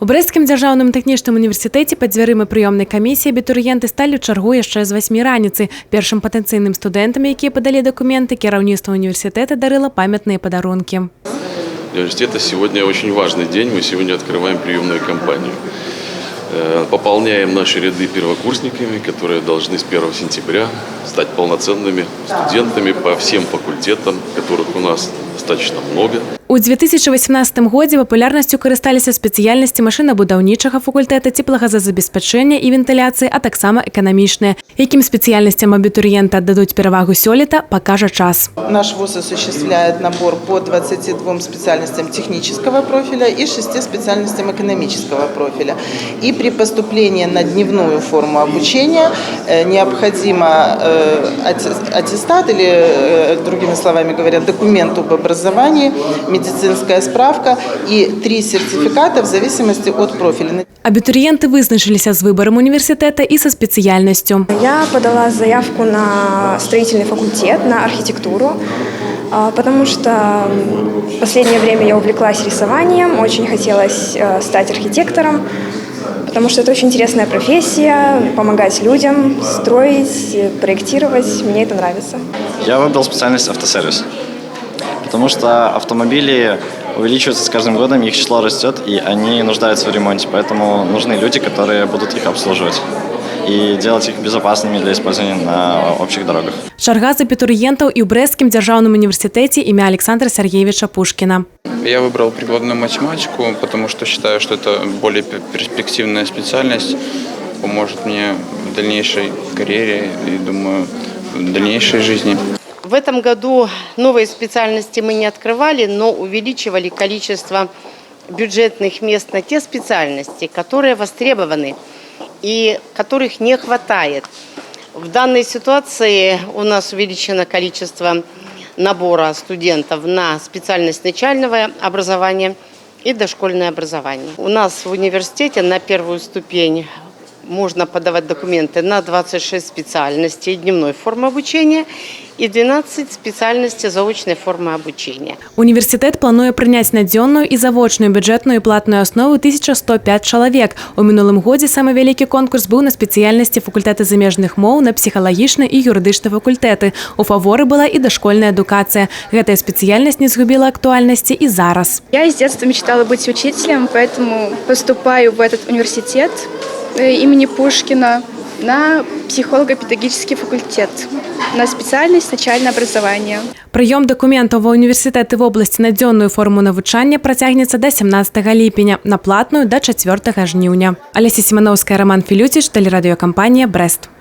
У Брэсцкім дзяржаўным тэхнічным універсітэце пад дзвярыма прыёмнай камісіі абітурыенты сталі ў чаргу яшчэ з 8 раніцы. Першым патэнцыйным студэнтам, якія падалі дакументы, кіраўніцтва універсітэта дарыла памятныя падарункі. Для университета сегодня очень важный день. Мы сегодня открываем приемную кампанию. Пополняем наши ряды первокурсниками, которые должны с 1 сентября стать полноценными студентами по всем факультетам, которых у нас достаточно много. У 2018 годзе папулярнасцю карысталіся спецыяльнасці машынабудаўнічага факультэта, цеплагазазабеспячэння і вентыляцыі, а таксама эканамічныя. Якім спецыяльнасцям абітурыенты аддадуць перавагу сёлета, пакажа час. Наш вуз осуществляет набор по 22 специальностям технического профиля и 6 специальностям экономического профиля. И при поступлении на дневную форму обучения необходимо аттестат или, другими словами говоря, документ об образовании, медицинская справка и 3 сертификата в зависимости от профиля. Абітурыенты вызначыліся з выбарам універсітэта і са спецыяльнасцю. Я подала заявку на строительный факультет, на архитектуру, потому что в последнее время я увлеклась рисованием, очень хотелось стать архитектором, потому что это очень интересная профессия, помогать людям, строить, проектировать, мне это нравится. Я выбрал специальность автосервис, потому что автомобили увеличиваются с каждым годом, их число растет, и они нуждаются в ремонте, поэтому нужны люди, которые будут их обслуживать и делать их безопасными для использования на общих дорогах. Чарга з абітурыентаў і ў Брэсцкім дзяржаўным універсітэце імя Александра Сергеевича Пушкина. Я выбрал прикладную математику, потому что считаю, что это более перспективная специальность, поможет мне в дальнейшей карьере и, думаю, в дальнейшей жизни. В этом году новые специальности мы не открывали, но увеличивали количество бюджетных мест на те специальности, которые востребованы и которых не хватает. В данной ситуации у нас увеличено количество набора студентов на специальность начального образования и дошкольное образование. У нас в университете на первую ступень можно подавать документы на 26 специальностей дневной формы обучения и 12 специальностей заочной формы обучения. Універсітэт плануе прыняць на дзённую і завочную бюджэтную і платную аснову 1105 чалавек. У мінулым годзе самы вялікі конкурс быў на спецыяльнасці факультэты замежных моў, на псіхалагічны і юрыдычны факультэты. У фаворы была і дашкольная адукацыя. Гэтая спецыяльнасць не згубіла актуальнасці і зараз. Я с детства мечтала быть учителем, поэтому поступаю в этот университет имени Пушкина на психолого-педагогический факультет, на специальность начальное образование. Прыём дакументаў ва універсітэты вобласці на дзённую форму навучання працягнецца да 17 ліпеня, на платную да 4 жніўня. Алеся Семановская, Роман Філюціч, тэлерадыёкампанія «Брэст».